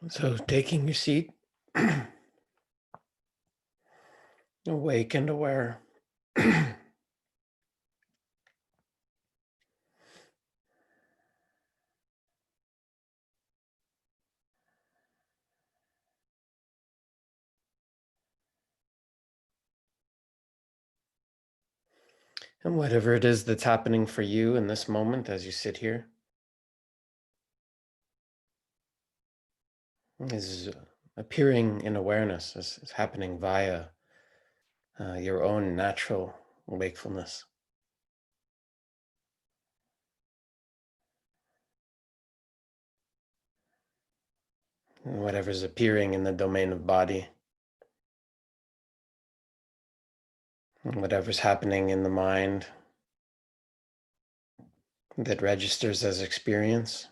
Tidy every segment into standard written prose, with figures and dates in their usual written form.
So taking your seat, awake and aware. And whatever it is that's happening for you in this moment as you sit here is appearing in awareness, is happening via your own natural wakefulness. And whatever's appearing in the domain of body, and whatever's happening in the mind that registers as experience,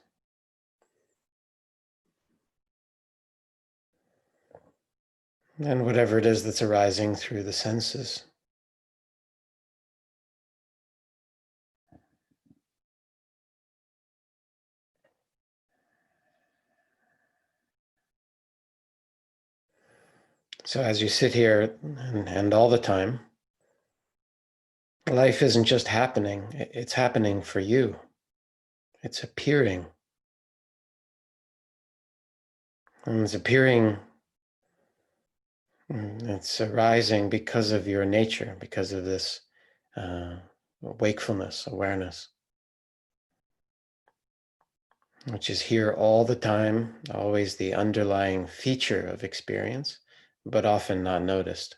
and whatever it is that's arising through the senses. So as you sit here and all the time, life isn't just happening, it's happening for you. It's appearing. And it's appearing, it's arising because of your nature, because of this wakefulness, awareness, which is here all the time, always the underlying feature of experience, but often not noticed.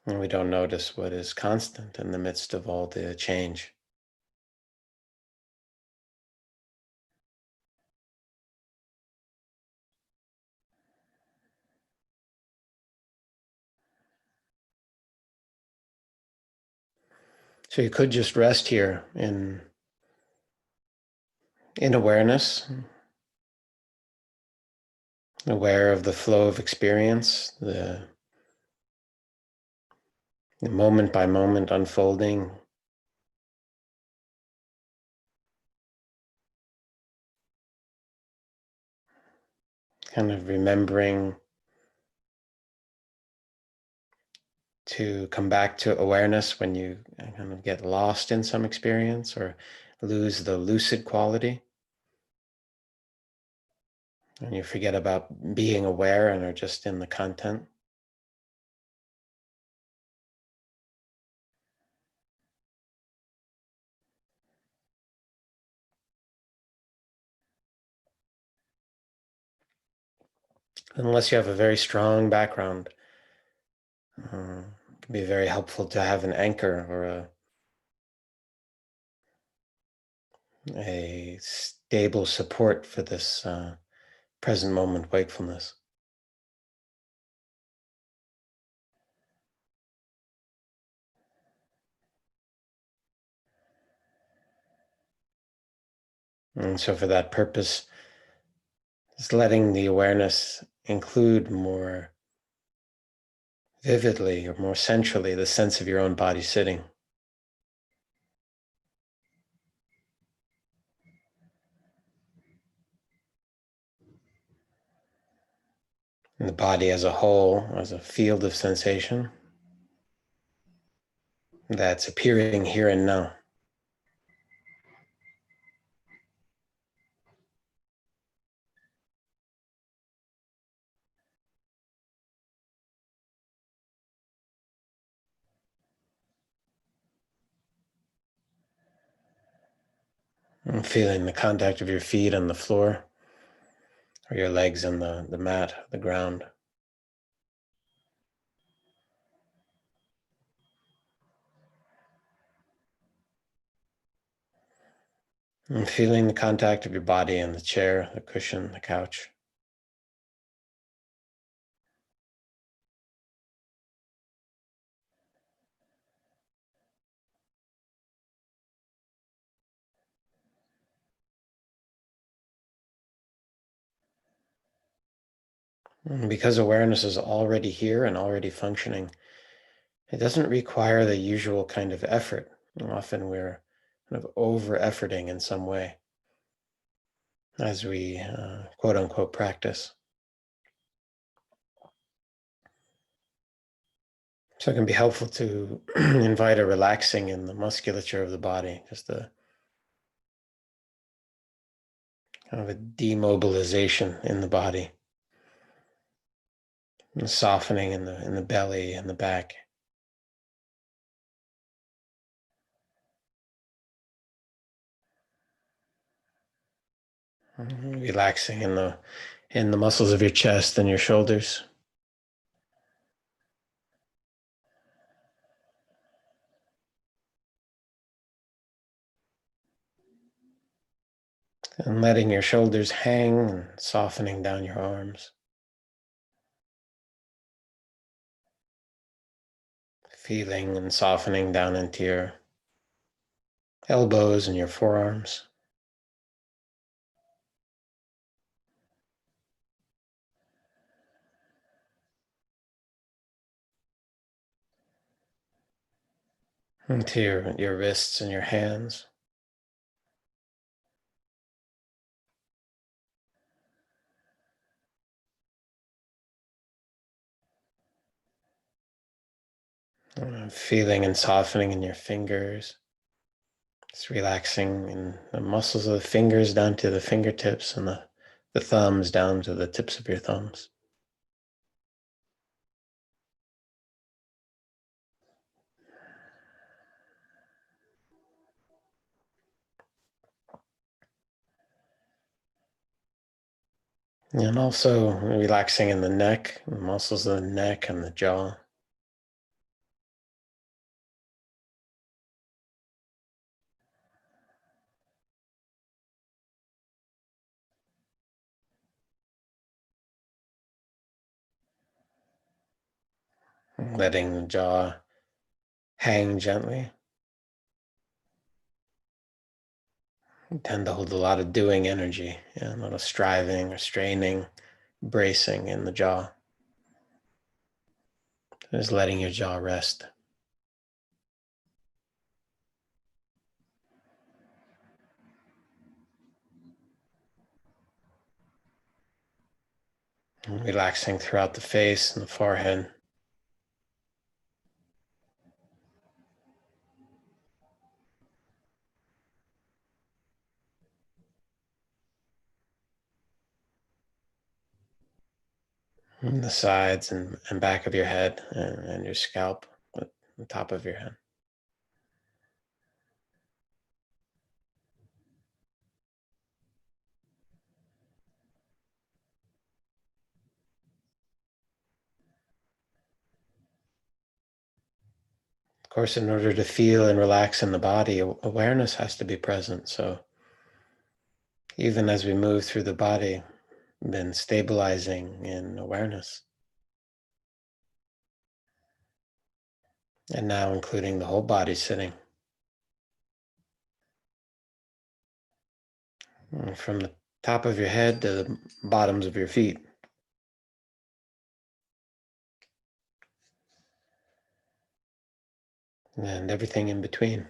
And we don't notice what is constant in the midst of all the change. So you could just rest here in awareness, aware of the flow of experience, the moment by moment unfolding, kind of remembering to come back to awareness when you kind of get lost in some experience or lose the lucid quality. And you forget about being aware and are just in the content. Unless you have a very strong background, it can be very helpful to have an anchor or a stable support for this present moment wakefulness. And so for that purpose, just letting the awareness include more vividly or more centrally the sense of your own body sitting. And the body as a whole, as a field of sensation that's appearing here and now. And feeling the contact of your feet on the floor or your legs on the mat, the ground. And feeling the contact of your body and the chair, the cushion, the couch. And because awareness is already here and already functioning, it doesn't require the usual kind of effort. Often we're kind of over-efforting in some way as we quote unquote practice. So it can be helpful to invite a relaxing in the musculature of the body, just a kind of a demobilization in the body, and softening in the belly and the back. Relaxing in the muscles of your chest and your shoulders. And letting your shoulders hang and softening down your arms. Feeling and softening down into your elbows and your forearms. Into your wrists and your hands. Feeling and softening in your fingers. Just relaxing in the muscles of the fingers down to the fingertips and the thumbs down to the tips of your thumbs. And also relaxing in the neck, the muscles of the neck and the jaw. Letting the jaw hang gently. We tend to hold a lot of doing energy, a lot of striving or straining, bracing in the jaw. Just letting your jaw rest. And relaxing throughout the face and the forehead. And the sides and back of your head and your scalp, the top of your head. Of course, in order to feel and relax in the body, awareness has to be present. So even as we move through the body, then stabilizing in awareness. And now including the whole body sitting. From the top of your head to the bottoms of your feet. And everything in between.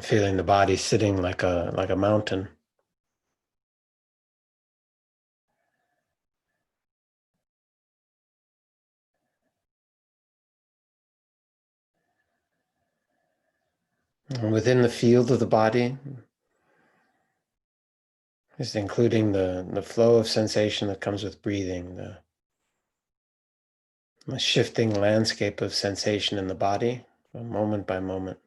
Feeling the body sitting like a mountain. And within the field of the body, just including the flow of sensation that comes with breathing, the shifting landscape of sensation in the body, moment by moment.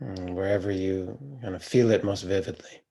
And wherever you kind of feel it most vividly.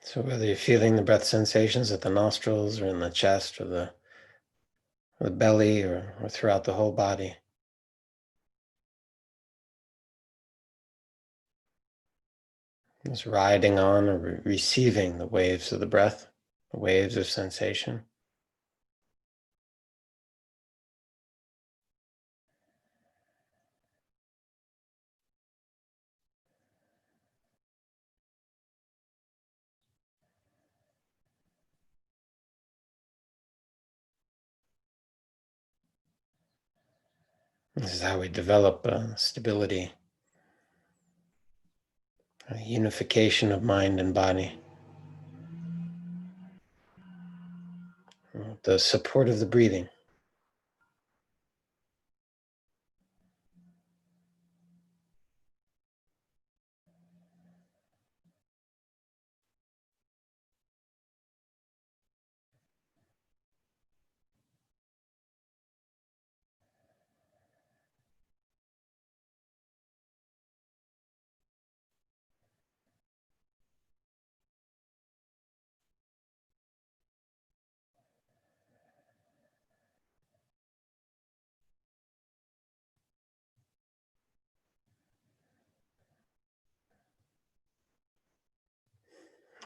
So whether you're feeling the breath sensations at the nostrils or in the chest or the belly or throughout the whole body, just riding on or receiving the waves of the breath, the waves of sensation. This is how we develop stability, a unification of mind and body, the support of the breathing.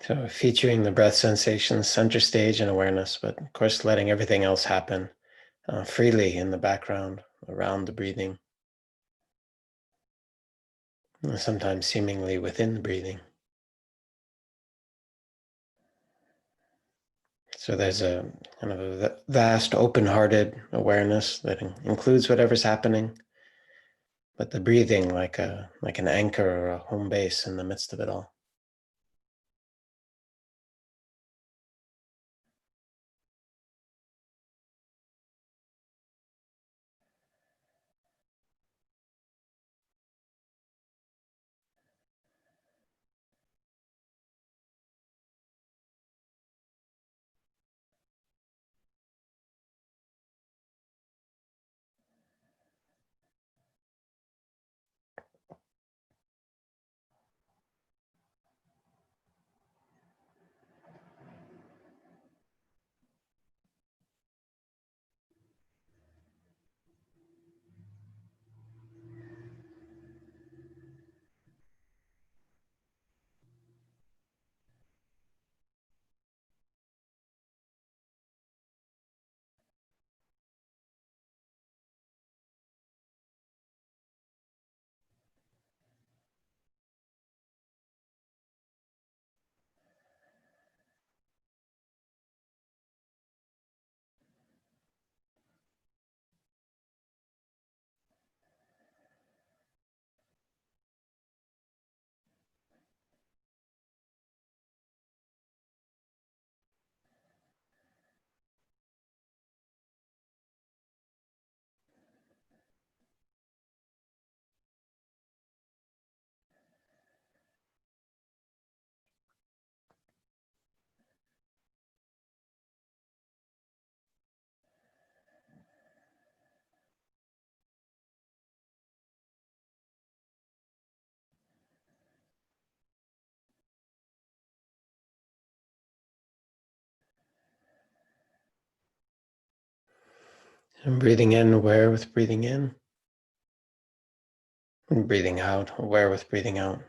So featuring the breath sensations center stage in awareness, but of course letting everything else happen freely in the background around the breathing, sometimes seemingly within the breathing. So there's a kind of a vast open-hearted awareness that includes whatever's happening, but the breathing like an anchor or a home base in the midst of it all. And breathing in, aware with breathing in, and breathing out, aware with breathing out.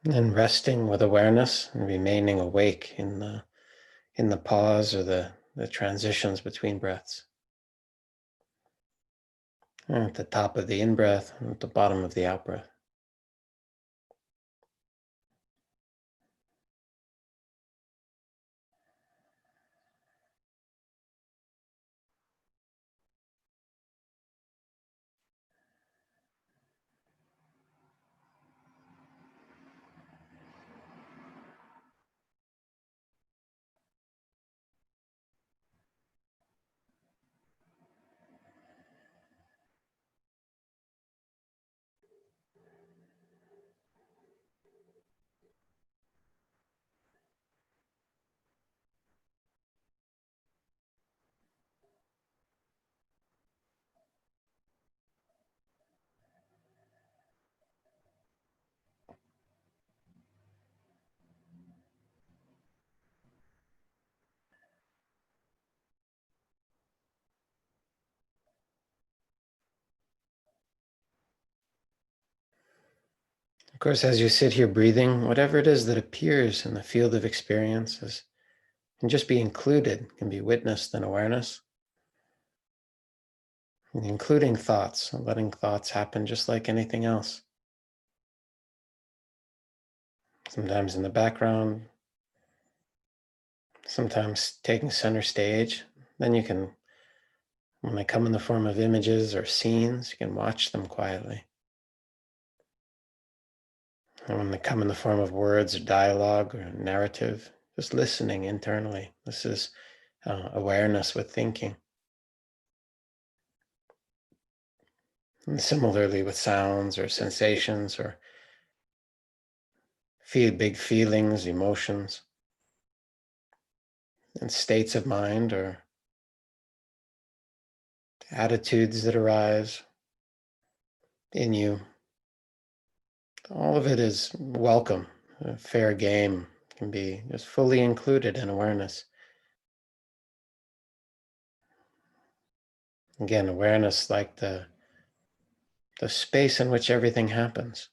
And resting with awareness and remaining awake in the pause or the transitions between breaths. At the top of the in-breath and at the bottom of the out-breath. course, as you sit here breathing, whatever it is that appears in the field of experiences can just be included, can be witnessed in awareness, including thoughts, letting thoughts happen just like anything else. Sometimes in the background, sometimes taking center stage. Then you can, when they come in the form of images or scenes, you can watch them quietly. And when they come in the form of words or dialogue or narrative, just listening internally. This is awareness with thinking. And similarly with sounds or sensations or big feelings, emotions, and states of mind or attitudes that arise in you. All of it is welcome. Fair game can be just fully included in awareness. Again, awareness like the space in which everything happens.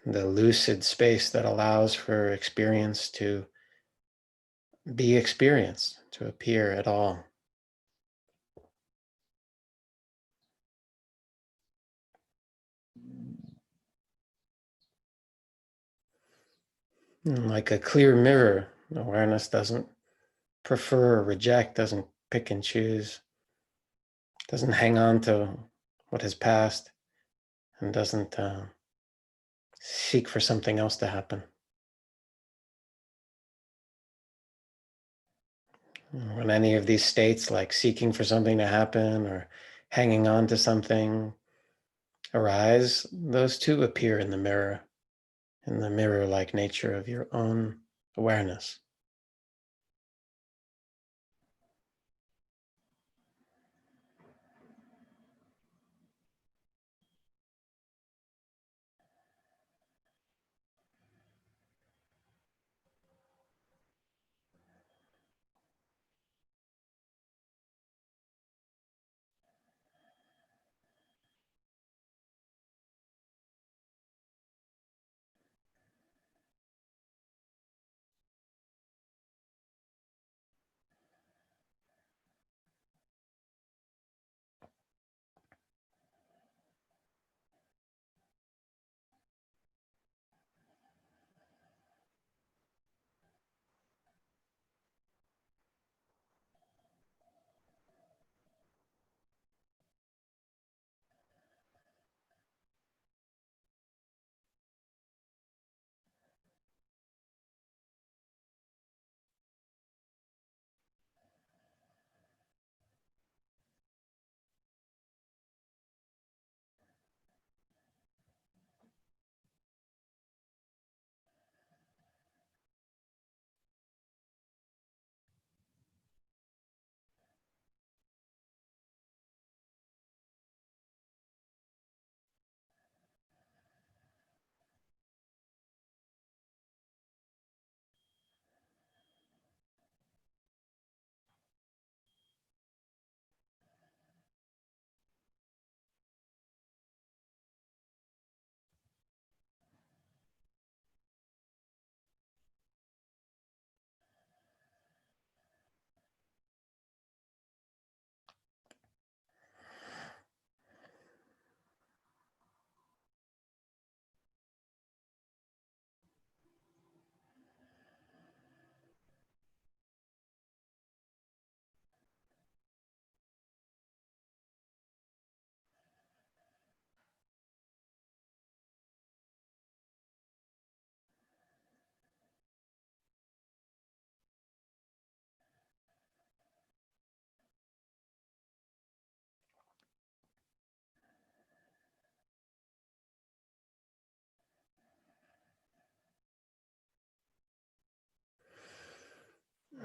The lucid space that allows for experience to be experienced, to appear at all. And like a clear mirror, awareness doesn't prefer or reject, doesn't pick and choose, doesn't hang on to what has passed, and doesn't seek for something else to happen. When any of these states, like seeking for something to happen or hanging on to something, arise, those too appear in the mirror-like nature of your own awareness.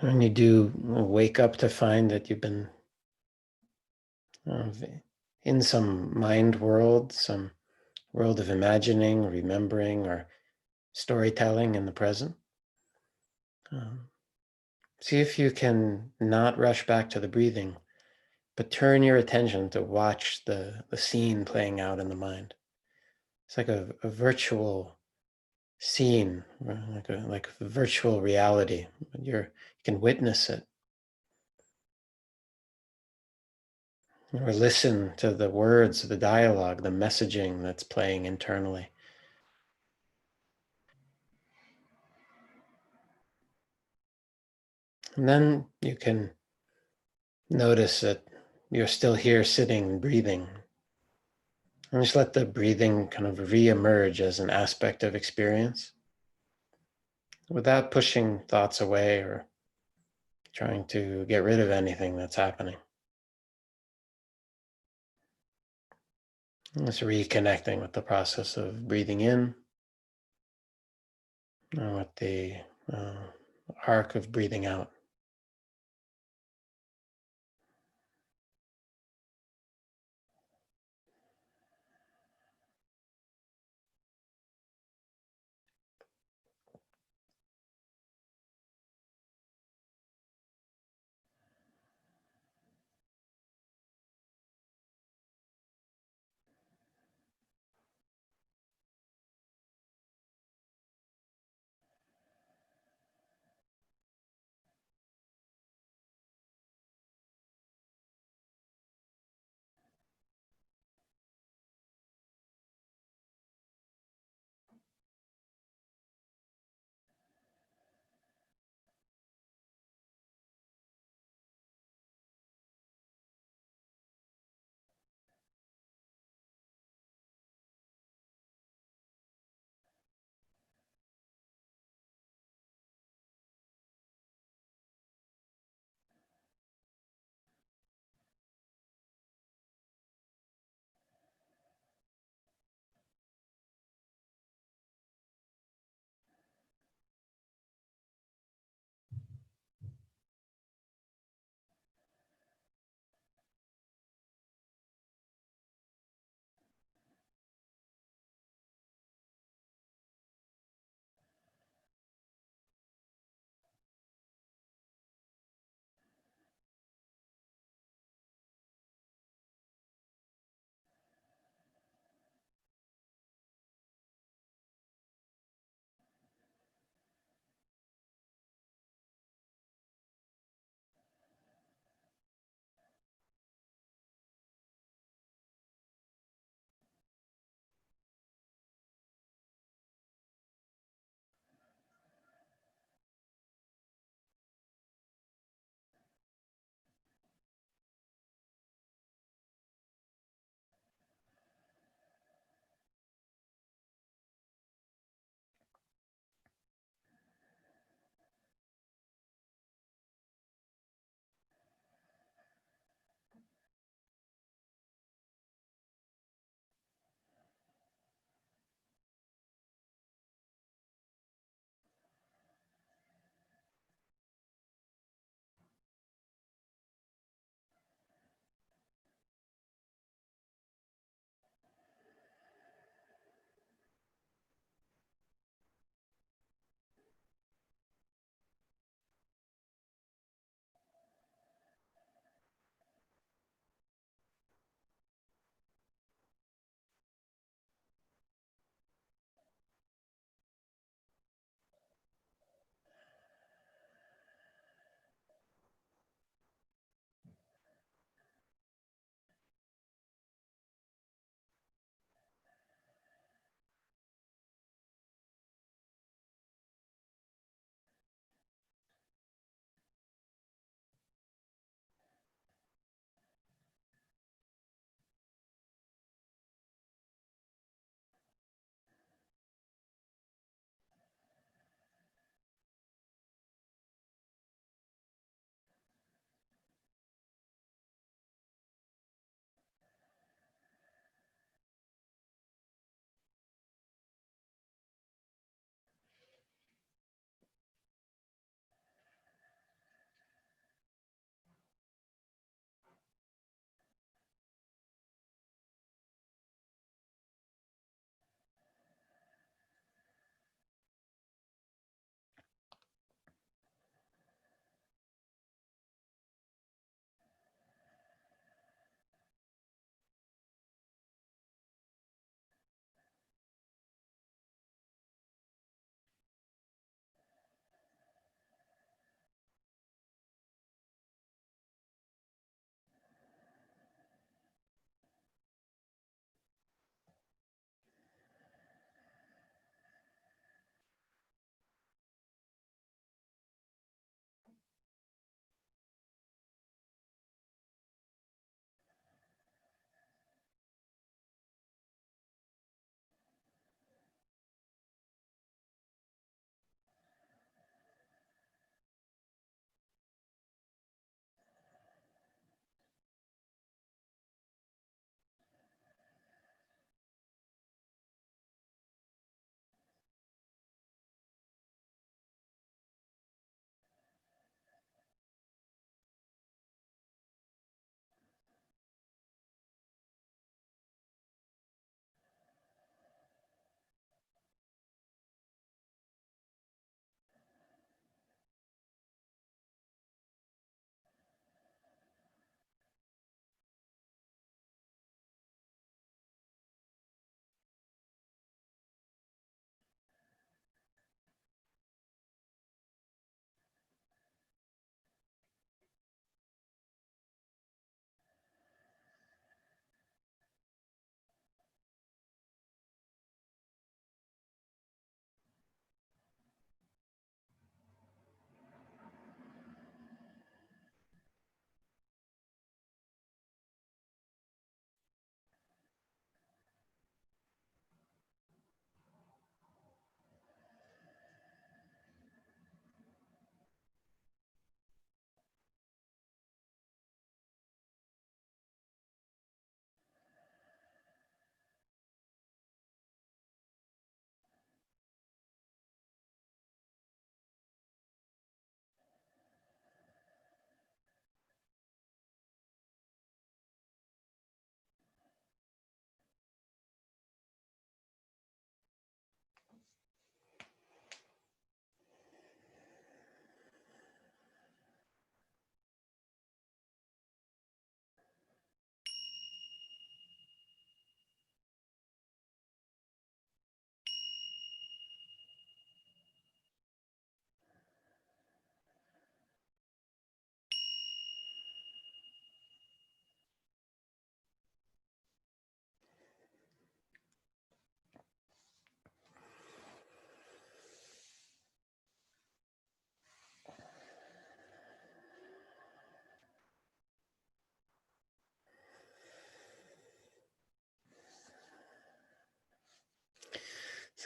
And you do wake up to find that you've been in some mind world, some world of imagining, remembering, or storytelling in the present. See if you can not rush back to the breathing, but turn your attention to watch the scene playing out in the mind. It's like a virtual scene, like a virtual reality. You can witness it or listen to the words, the dialogue, the messaging that's playing internally. And then you can notice that you're still here sitting, breathing. And just let the breathing kind of re-emerge as an aspect of experience without pushing thoughts away or trying to get rid of anything that's happening. Just reconnecting with the process of breathing in and with the uh, arc of breathing out.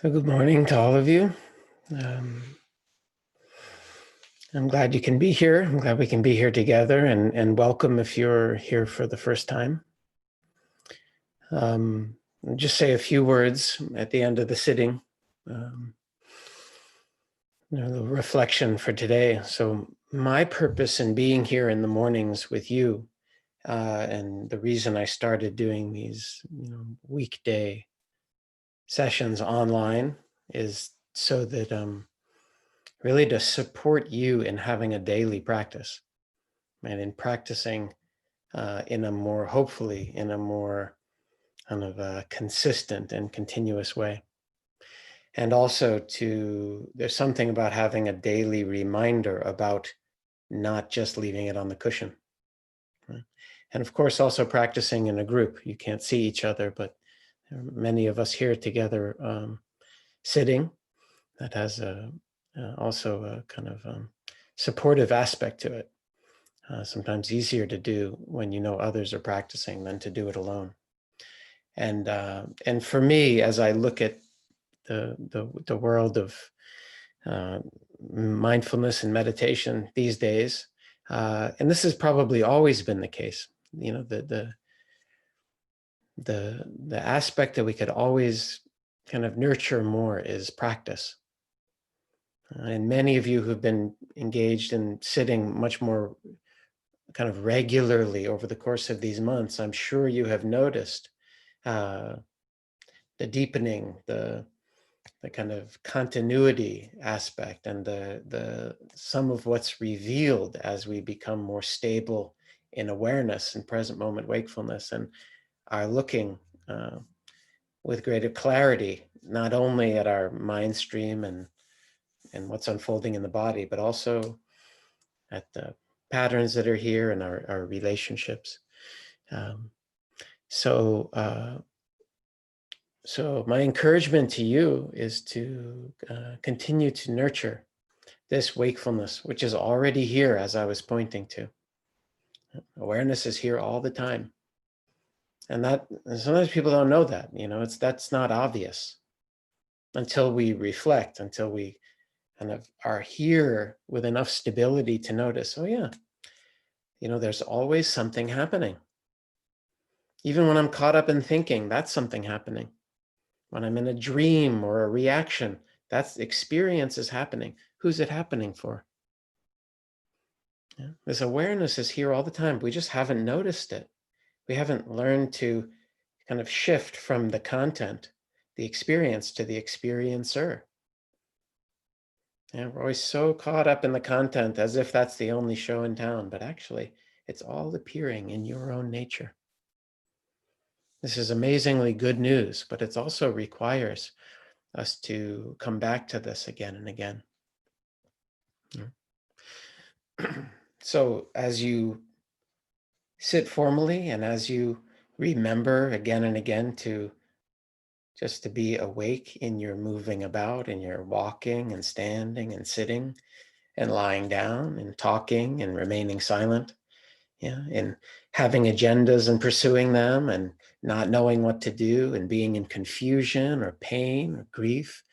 So good morning to all of you. I'm glad you can be here. I'm glad we can be here together, and welcome if you're here for the first time. I'll just say a few words at the end of the sitting, the reflection for today. So my purpose in being here in the mornings with you, and the reason I started doing these weekday sessions online is so that really to support you in having a daily practice and in practicing in a more, hopefully, in a more kind of consistent and continuous way. And also there's something about having a daily reminder about not just leaving it on the cushion. Right? And of course, also practicing in a group. You can't see each other, but there are many of us here together sitting. That has also a kind of supportive aspect to it. Sometimes easier to do when you know others are practicing than to do it alone. And for me, as I look at the world of mindfulness and meditation these days, and this has probably always been the case, the aspect that we could always kind of nurture more is practice. And many of you who've been engaged in sitting much more kind of regularly over the course of these months, I'm sure you have noticed the deepening, the kind of continuity aspect, and the some of what's revealed as we become more stable in awareness and present moment wakefulness, and are looking with greater clarity, not only at our mind stream and what's unfolding in the body, but also at the patterns that are here and our relationships. So my encouragement to you is to continue to nurture this wakefulness, which is already here, as I was pointing to. Awareness is here all the time. And sometimes people don't know that, that's not obvious until we reflect, until we kind of are here with enough stability to notice, oh yeah, there's always something happening. Even when I'm caught up in thinking, that's something happening. When I'm in a dream or a reaction, that's experience is happening. Who's it happening for? Yeah. This awareness is here all the time. We just haven't noticed it. We haven't learned to kind of shift from the content, the experience, to the experiencer. And we're always so caught up in the content as if that's the only show in town, but actually it's all appearing in your own nature. This is amazingly good news, but it also requires us to come back to this again and again. So as you sit formally and as you remember again and again to be awake in your moving about, in your walking and standing and sitting and lying down and talking and remaining silent, and having agendas and pursuing them and not knowing what to do and being in confusion or pain or grief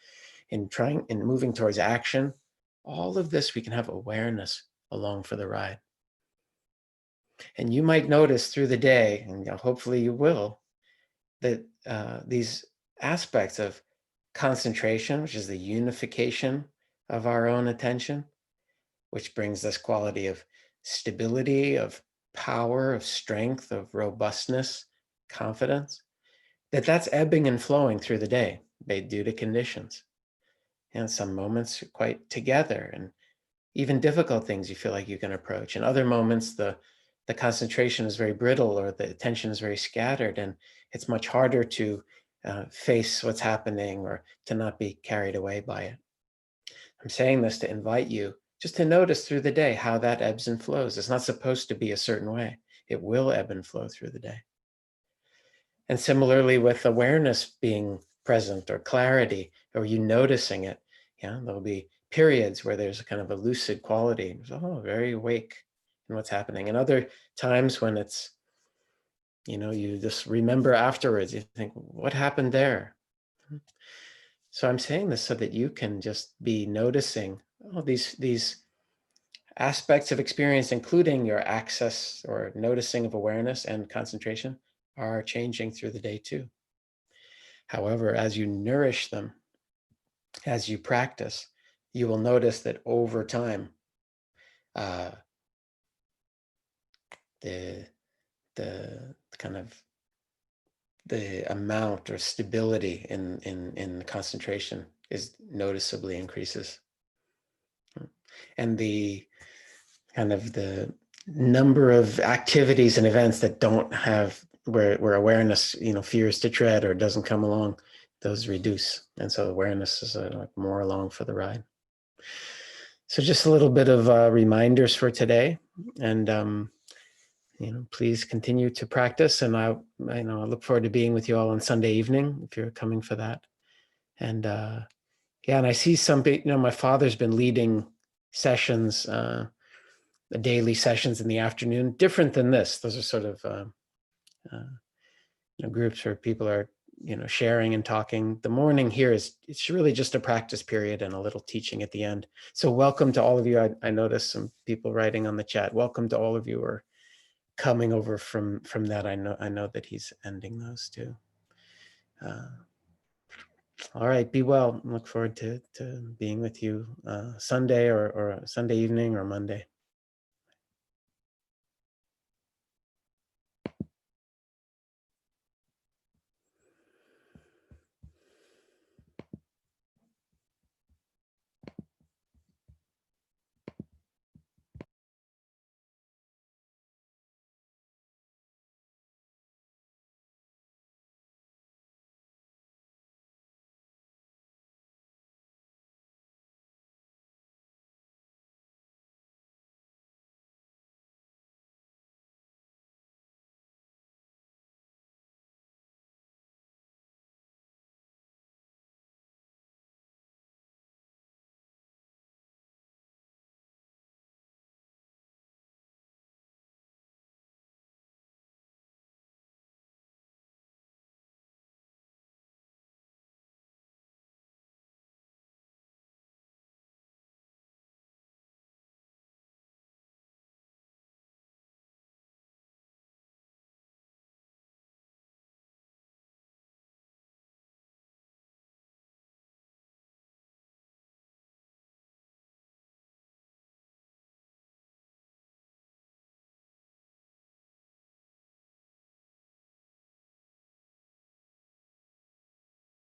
and trying and moving towards action, all of this we can have awareness along for the ride. And you might notice through the day, and hopefully you will, that these aspects of concentration, which is the unification of our own attention, which brings this quality of stability, of power, of strength, of robustness, confidence, that's ebbing and flowing through the day due to conditions. And some moments are quite together, and even difficult things you feel like you can approach. And other moments, the concentration is very brittle or the attention is very scattered, and it's much harder to face what's happening or to not be carried away by it. I'm saying this to invite you just to notice through the day how that ebbs and flows. It's not supposed to be a certain way. It will ebb and flow through the day. And similarly with awareness being present or clarity, or you noticing it, there'll be periods where there's a kind of a lucid quality. Very awake in what's happening. And other times when it's, you just remember afterwards, you think, what happened there? So I'm saying this so that you can just be noticing all these aspects of experience, including your access or noticing of awareness and concentration, are changing through the day too. However, as you nourish them, as you practice, you will notice that over time, uh, the kind of the amount or stability in concentration is noticeably increases, and the kind of the number of activities and events that don't have where awareness fears to tread or doesn't come along, those reduce, and so awareness is like more along for the ride. So just a little bit of reminders for today, and please continue to practice, and I look forward to being with you all on Sunday evening if you're coming for that. And yeah, and I see my father's been leading sessions, the daily sessions in the afternoon, different than this. Those are sort of groups where people are sharing and talking. The morning here it's really just a practice period and a little teaching at the end. So welcome to all of you. I noticed some people writing on the chat. Welcome to all of you who are coming over from that. I know that he's ending those too. All right, be well. Look forward to being with you Sunday or Sunday evening or Monday.